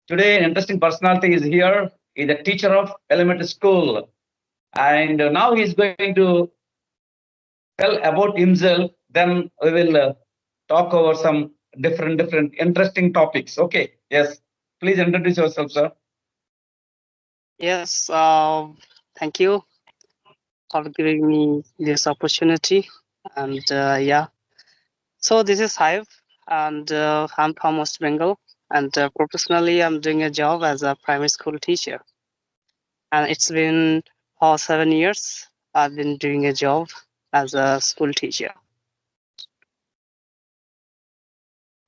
Today, an interesting personality is here. He's a teacher of elementary school, and now he's going to tell about himself. Then we will talk over some different interesting topics. Okay. Yes. Please introduce yourself, sir. Yes, thank you for giving me this opportunity. And so this is Saheb, and I'm from West Bengal. And professionally, I'm doing a job as a primary school teacher. And it's been for 7 years. I've been doing a job as a school teacher.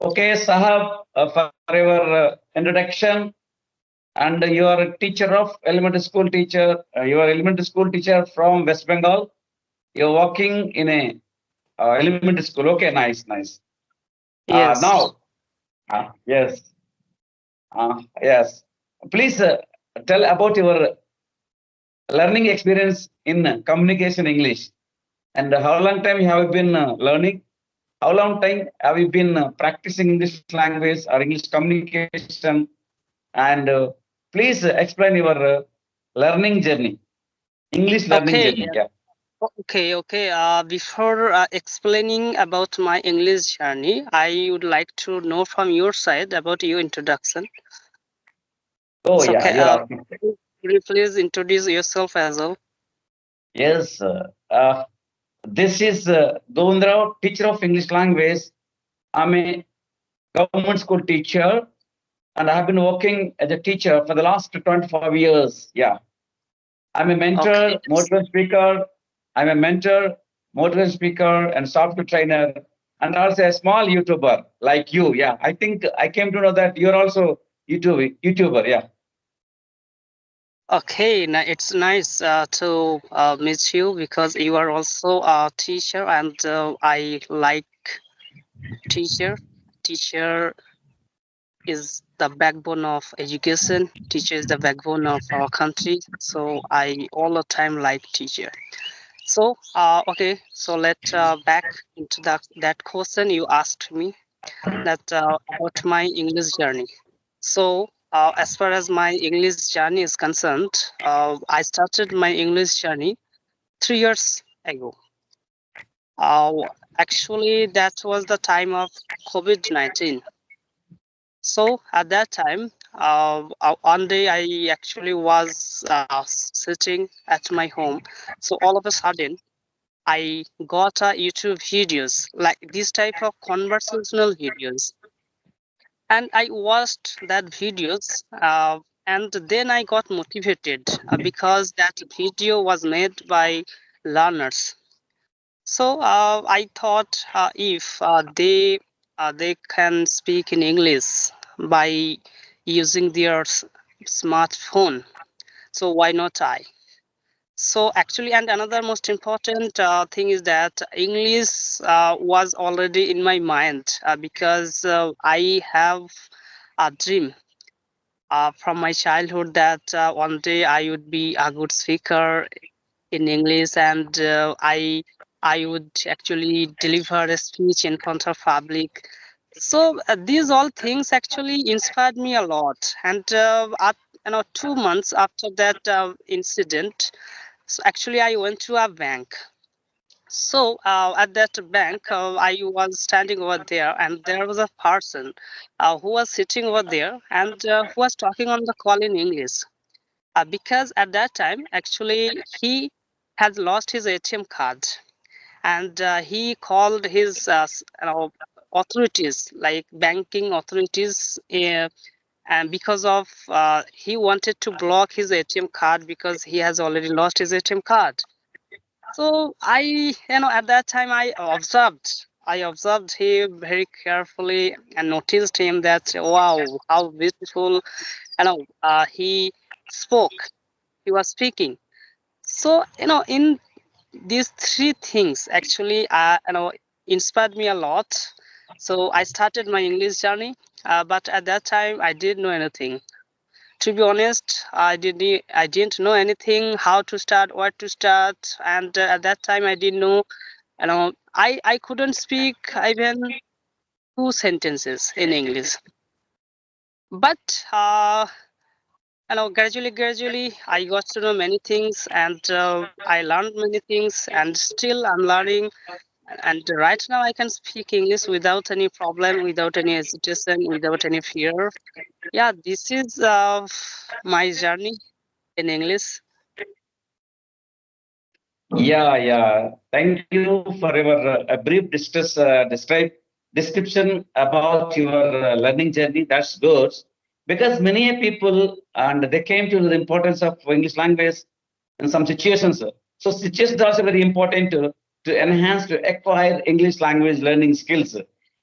Okay, Sahab, for your introduction. And you are a teacher of elementary school teacher. You are elementary school teacher from West Bengal. You're working in a elementary school. Okay, nice. Yes. Now, yes, yes. Please tell about your learning experience in communication English and how long time you have been learning. How long time have you been practicing English language or English communication? And please explain your learning journey, English learning Okay. journey. Yeah. Okay. Before explaining about my English journey, I would like to know from your side about your introduction. Oh, So, yeah, okay, you're asking. could you please introduce yourself as well? Yes, this is Govindra, teacher of English language. I'm a government school teacher, and I have been working as a teacher for the last 25 years. Yeah, I'm a Okay. mentor, motivational speaker. I'm a mentor, motivational speaker, and software trainer, and also a small YouTuber like you. Yeah, I think I came to know that you're also YouTuber. Yeah. Okay, it's nice to meet you because you are also a teacher, and I like teacher. Teacher is the backbone of education. Teacher is the backbone of our country. So I all the time like teacher. So okay, so let back into that question you asked me that about my English journey. So, as far as my English journey is concerned, I started my English journey 3 years ago. Uh, Actually, that was the time of COVID-19. So, at that time, one day I actually was sitting at my home. So, all of a sudden, I got YouTube videos like this type of conversational videos, and I watched that videos, and then I got motivated because that video was made by learners. So I thought if they can speak in English by using their smartphone, so why not I? So actually, and another most important thing is that English was already in my mind because I have a dream from my childhood that one day I would be a good speaker in English, and I would actually deliver a speech in front of public. So these all things actually inspired me a lot. And 2 months after that incident, so actually I went to a bank. So at that bank, I was standing over there, and there was a person who was sitting over there and who was talking on the call in English. Because at that time, actually, he had lost his ATM card, and he called his authorities, like banking authorities, and because of he wanted to block his ATM card because he has already lost his ATM card. So at that time, I observed him very carefully and noticed him that wow, how beautiful, he spoke. He was speaking. So in these three things actually, inspired me a lot. So I started my English journey, but at that time I didn't know anything. To be honest, I didn't know anything, how to start, what to start, and at that time I didn't know. I couldn't speak even two sentences in English. But gradually, I got to know many things, and I learned many things, and still I'm learning. And right now, I can speak English without any problem, without any hesitation, without any fear. Yeah, this is my journey in English. Yeah, yeah. Thank you for your a brief description about your learning journey. That's good because many people and they came to the importance of English language in some situations. So situations are also very important to enhance to acquire English language learning skills.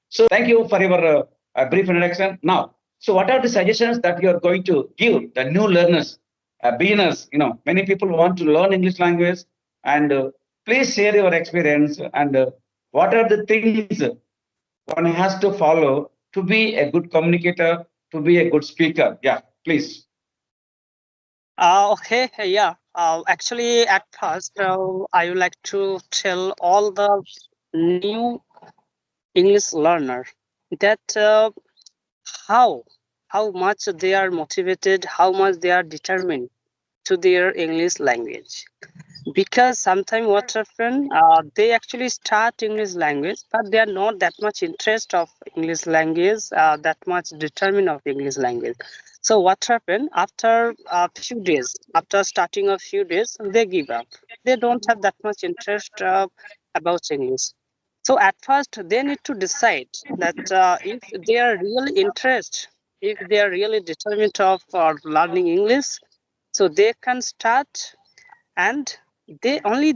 So thank you for your brief introduction. Now, so what are the suggestions that you are going to give the new learners, beginners? Many people want to learn English language, and please share your experience and what are the things one has to follow to be a good communicator, to be a good speaker. Yeah, please. Okay, yeah. Actually, at first, I would like to tell all the new English learner that how how much they are motivated, how much they are determined to their English language. Because sometimes what happen, they actually start English language, but they are not that much interest of English language, that much determined of English language. So what happen after a few days, after starting a few days, they give up. They don't have that much interest about English. So at first they need to decide that if they are really interested, if they are really determined of learning English, so they can start, and they only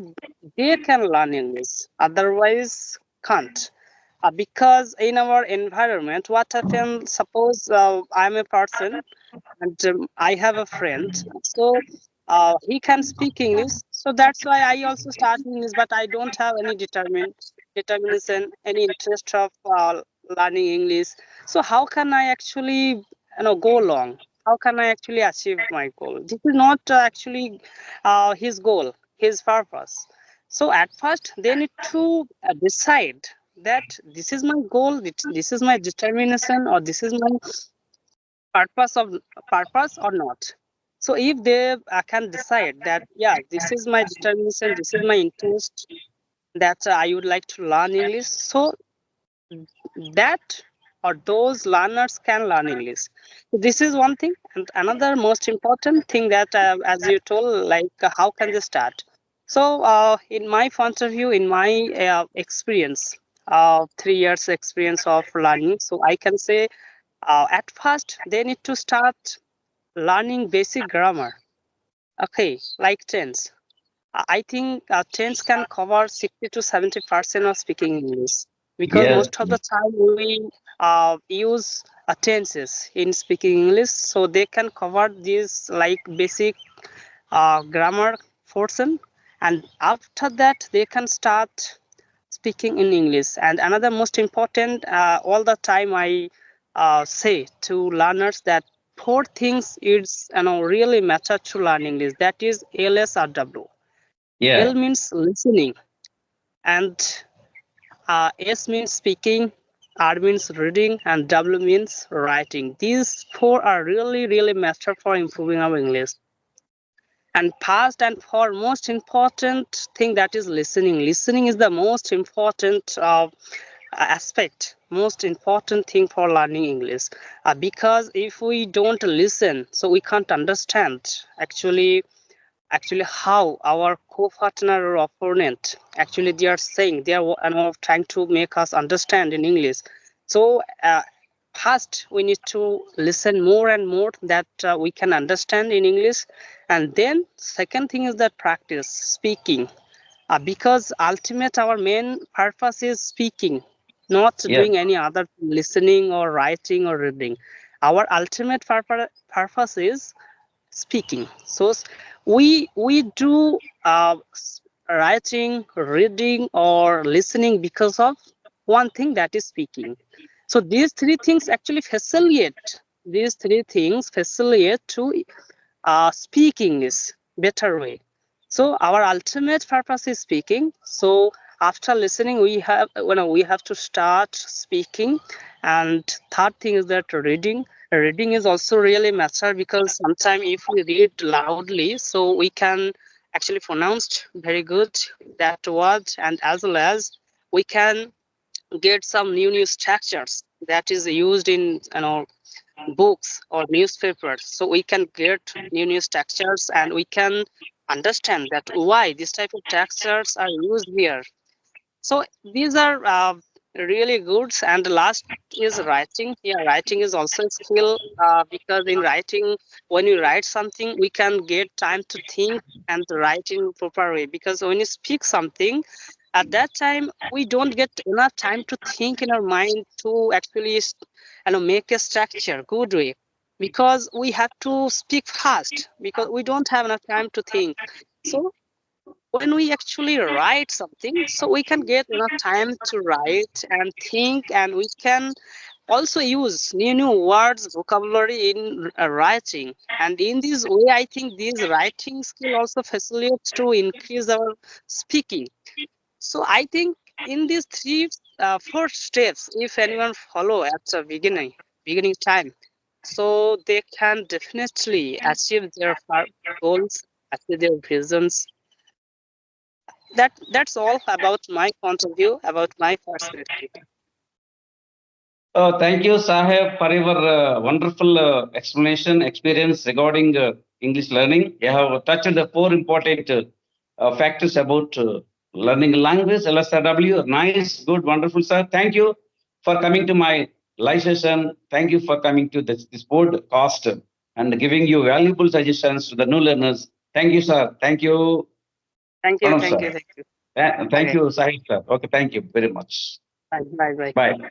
they can learn English, otherwise can't. Because in our environment, what happens, suppose I'm a person and I have a friend, so he can speak English, so that's why I also start English, but I don't have any determination, any interest of learning English. So how can I actually go along? How can I actually achieve my goal? This is not actually his goal, his purpose. So at first they need to decide that this is my goal, this is my determination, or this is my purpose of purpose or not. So if they can decide that, yeah, this is my determination, this is my interest, that I would like to learn English, so that or those learners can learn English. So this is one thing. And another most important thing that as you told, like how can they start? So in my point of view, in my experience, 3 years experience of learning, so I can say at first they need to start learning basic grammar. Okay, like tense. I think tense can cover 60 to 70% of speaking English, because Yes. most of the time we use tenses in speaking English, so they can cover this like basic grammar portion, and after that they can start speaking in English. And another most important, all the time I say to learners that four things is really matter to learn English. That is LSRW. L Yeah. means listening, and S means speaking, R means reading, and W means writing. These four are really matter for improving our English. And first and foremost important thing, that is listening. Listening is the most important aspect, most important thing for learning English. Because if we don't listen, so we can't understand actually how our co-partner or opponent actually they are saying, they are trying to make us understand in English. So first we need to listen more and more, that we can understand in English. And then second thing is that practice speaking, because ultimate our main purpose is speaking, not Yes. doing any other listening or writing or reading. Our ultimate purpose is speaking. So we do writing, reading, or listening because of one thing, that is speaking. So these three things actually facilitate. These three things facilitate to speak English better way. So our ultimate purpose is speaking. So after listening, we have we have to start speaking. And third thing is that reading. reading is also really matter, because sometimes if we read loudly, so we can actually pronounce very good that word, and as well as we can get some new structures that is used in books or newspapers. So we can get new structures, and we can understand that why this type of structures are used here. So these are really good. And the last is writing. Yeah, writing is also a skill, because in writing, when you write something, we can get time to think and write in proper way. Because when you speak something, at that time we don't get enough time to think in our mind to actually make a structure good way, because we have to speak fast because we don't have enough time to think. So when we actually write something, so we can get enough time to write and think, and we can also use new words vocabulary in writing. And in this way, I think this writing skill also facilitates to increase our speaking. So I think in these three four steps, if anyone follow at the beginning time, so they can definitely achieve their goals, achieve their visions. That's all about my point of view, about my perspective. Thank you, Saheb, for your wonderful explanation, experience regarding English learning. You have touched the four important factors about learning language, LSRW. Nice, good, wonderful, sir. Thank you for coming to my live session. Thank you for coming to this podcast and giving you valuable suggestions to the new learners. Thank you, sir. Thank you, Thank you, Pranam, thank sir. you, thank you. Thank Okay, you, Sahib, sir. Okay, thank you very much. bye, bye, bye. Bye.